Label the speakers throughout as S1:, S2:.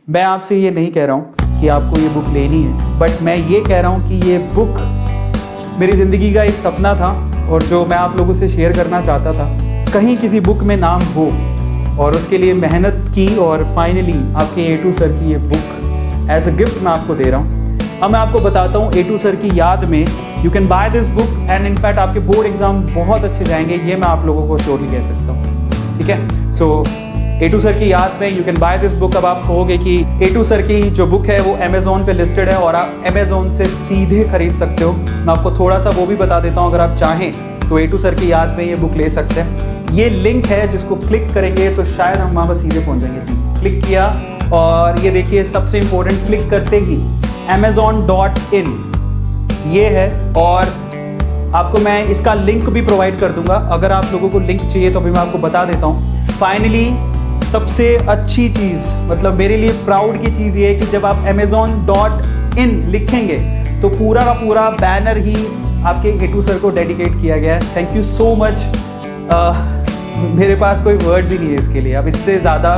S1: मैं आपसे ये नहीं कह रहा हूँ कि आपको ये बुक लेनी है, बट मैं ये कह रहा हूँ कि ये बुक मेरी ज़िंदगी का एक सपना था और जो मैं आप लोगों से शेयर करना चाहता था। कहीं किसी बुक में नाम हो और उसके लिए मेहनत की और फाइनली आपके A2 सर की ये बुक एज अ गिफ्ट मैं आपको दे रहा हूँ। अब मैं आपको बताता हूँ A2 सर की याद में you can by this book and in fact आपके बोर्ड एग्जाम बहुत अच्छे जाएंगे, ये मैं आप लोगों को श्योरली कह सकता हूँ। ठीक है, सो A2 सर की याद में you can by this book. अब आप कहोगे कि A2 सर की जो बुक है वो अमेजोन पे लिस्टेड है और आप अमेजोन से सीधे खरीद सकते हो। मैं आपको थोड़ा सा वो भी बता देता हूँ, अगर आप चाहें तो A2 सर की याद में ये बुक ले सकते हैं। ये लिंक है जिसको क्लिक करेंगे तो शायद हम वहाँ पर सीधे पहुँच जाएंगे। जी, क्लिक किया और ये देखिए सबसे इंपॉर्टेंट, क्लिक करते ही amazon.in ये है और आपको मैं इसका लिंक भी प्रोवाइड कर दूंगा। अगर आप लोगों को लिंक चाहिए तो अभी मैं आपको बता देता हूँ। फाइनली सबसे अच्छी चीज़, मतलब मेरे लिए प्राउड की चीज़ ये है कि जब आप amazon.in लिखेंगे तो पूरा का पूरा बैनर ही आपके A2 सर को डेडिकेट किया गया है। Thank you so much. मेरे पास कोई वर्ड्स ही नहीं है इसके लिए। अब इससे ज़्यादा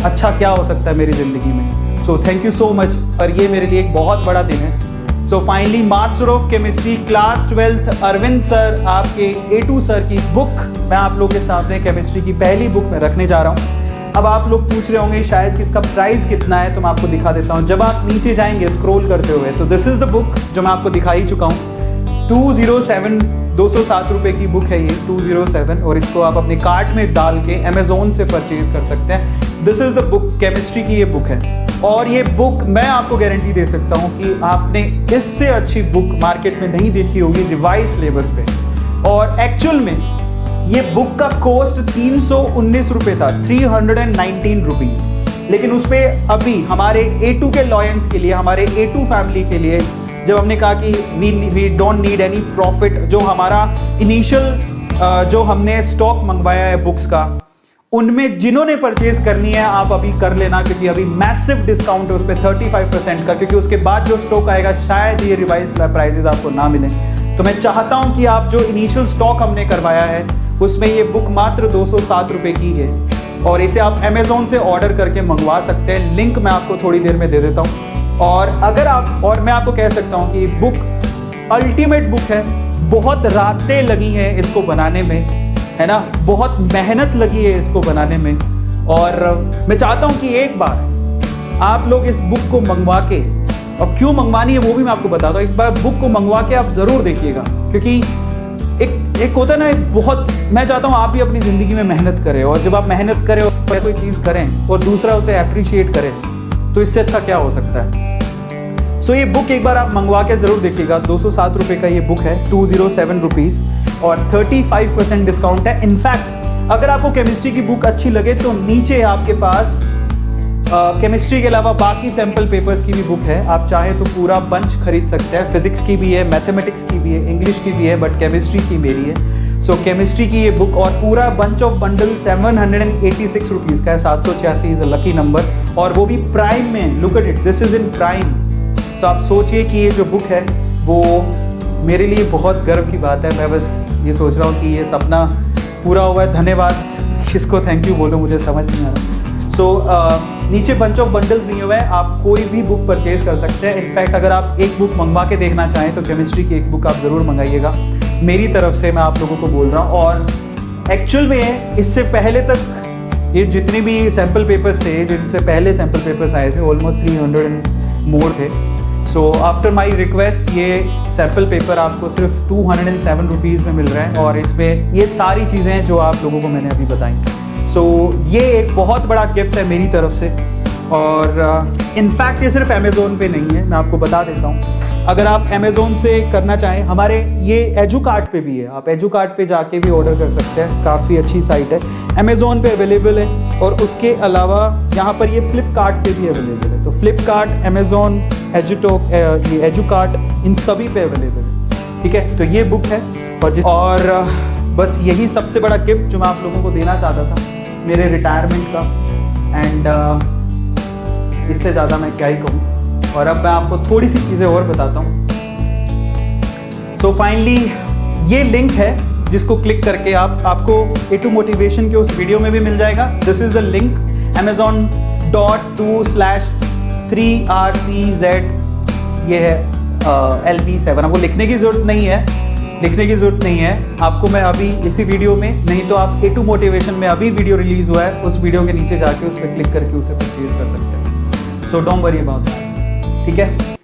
S1: अच्छा क्या हो सकता है मेरी ज़िंदगी में। So thank you so much. और ये मेरे लिए एक बहुत बड़ा दिन है। So finally master of chemistry class 12th Arvind sir, आपके A2 सर की बुक मैं आप लोगों के सामने केमिस्ट्री की पहली बुक में रखने जा रहा हूँ। अब आप लोग पूछ रहे होंगे शायद कि इसका प्राइस कितना है, तो मैं आपको दिखा देता हूँ। जब आप नीचे जाएंगे स्क्रॉल करते हुए तो दिस इज़ द बुक जो मैं आपको दिखा ही चुका हूँ। 207 रुपये की बुक है ये, 207, और इसको आप अपने कार्ट में डाल के अमेजोन से परचेज कर सकते हैं। This is the book, chemistry की ये बुक है और ये बुक मैं आपको गारंटी दे सकता हूँ कि आपने इससे अच्छी बुक मार्केट में नहीं देखी होगी रिवाइज सिलेबस पे। और एक्चुअल में ये बुक का कॉस्ट 319 रुपये था, 319 रुपीज़, लेकिन उस पर अभी हमारे A2 के लॉयंस के लिए, हमारे A2 फैमिली के लिए, जब हमने कहा कि we don't need any profit, जो हमारा इनिशियल जो हमने स्टॉक मंगवाया है बुक्स का, उनमें जिन्होंने परचेज करनी है आप अभी कर लेना, क्योंकि अभी मैसिव डिस्काउंट है उस पर 35% का, क्योंकि उसके बाद जो स्टॉक आएगा शायद ये रिवाइज प्राइजेज आपको ना मिले। तो मैं चाहता हूँ कि आप जो इनिशियल स्टॉक हमने करवाया है उसमें ये बुक मात्र 207 रुपये की है और इसे आप अमेजोन से ऑर्डर करके मंगवा सकते हैं। लिंक मैं आपको थोड़ी देर में दे देता हूँ। और अगर आप, और मैं आपको कह सकता हूँ कि बुक अल्टीमेट बुक है। बहुत रातें लगी हैं इसको बनाने में, है ना, बहुत मेहनत लगी है इसको बनाने में। और मैं चाहता हूँ कि एक बार आप लोग इस बुक को मंगवा के, और क्यों मंगवानी है वो भी मैं आपको बताता हूँ, एक बार बुक को मंगवा के आप ज़रूर देखिएगा, क्योंकि एक होता है ना, एक बहुत, मैं चाहता हूँ आप भी अपनी ज़िंदगी में मेहनत करें, और जब आप मेहनत करें और कोई चीज़ करें और दूसरा उसे अप्रिशिएट करे तो इससे अच्छा क्या हो सकता है। सो ये बुक एक बार आप मंगवा के ज़रूर देखिएगा। 207 रुपये का ये बुक है, 207 रुपीज़, और 35% डिस्काउंट है। इनफैक्ट अगर आपको केमिस्ट्री की बुक अच्छी लगे तो नीचे आपके पास केमिस्ट्री के अलावा बाकी सैम्पल पेपर्स की भी बुक है। आप चाहे तो पूरा बंच खरीद सकते हैं। फिजिक्स की भी है, मैथमेटिक्स की भी है, इंग्लिश की भी है, बट केमिस्ट्री की मेरी है। सो केमिस्ट्री की ये बुक और पूरा बंच ऑफ बंडल 786 रुपीज़ का है। 786 इज़ अ लकी नंबर, और वो भी प्राइम में। Look at it, this is in prime. So आप सोचिए कि ये जो बुक है वो मेरे लिए बहुत गर्व की बात है। मैं बस ये सोच रहा हूँ कि ये सपना पूरा हुआ है। धन्यवाद, किसको थैंक यू बोलो मुझे समझ नहीं आ रहा। सो नीचे बंच ऑफ बंडल्स दिए हुए हैं, आप कोई भी बुक परचेज कर सकते हैं। इनफैक्ट अगर आप एक बुक मंगवा के देखना चाहें तो केमिस्ट्री की एक बुक आप ज़रूर मंगाइएगा, मेरी तरफ से मैं आप लोगों को बोल रहा हूँ। और एक्चुअल में इससे पहले तक ये जितने भी सैम्पल पेपर्स थे, जिनसे पहले सैम्पल पेपर्स आए थे, ऑलमोस्ट 300 एंड मोर थे। सो आफ्टर माई रिक्वेस्ट ये सैम्पल पेपर आपको सिर्फ 207 रुपीज़ में मिल रहे हैं, और इसमें ये सारी चीज़ें हैं जो आप लोगों को मैंने अभी बताई। सो ये एक बहुत बड़ा गिफ्ट है मेरी तरफ से। और इनफैक्ट ये सिर्फ अमेज़ोन पे नहीं है, मैं आपको बता देता हूँ। अगर आप अमेज़ोन से करना चाहें, हमारे ये एजुकार्ट पे भी है, आप एजुकार्ट पे जाके भी ऑर्डर कर सकते हैं। काफ़ी अच्छी साइट है, अमेज़ोन पे अवेलेबल है, और उसके अलावा यहाँ पर ये फ्लिपकार्ट पे भी अवेलेबल है। तो फ्लिपकार्ट, अमेज़ोन, ये एजुकार्ट, इन सभी पे अवेलेबल है। ठीक है, तो ये बुक है। और बस यही सबसे बड़ा गिफ्ट जो मैं आप लोगों को देना चाहता था मेरे रिटायरमेंट का। एंड इससे ज़्यादा मैं क्या ही कहूँ। और अब मैं आपको थोड़ी सी चीज़ें और बताता हूँ। सो फाइनली ये लिंक है जिसको क्लिक करके आपको A2 मोटिवेशन के उस वीडियो में भी मिल जाएगा। This is the link amazon.2/7 3RCZ, ये है LB7। आपको लिखने की ज़रूरत नहीं है, आपको मैं अभी इसी वीडियो में, नहीं तो आप A2 मोटिवेशन में अभी वीडियो रिलीज़ हुआ है, उस वीडियो के नीचे जाके उस पर क्लिक करके उसे परचेज कर सकते हैं। So don't worry about that, ठीक है।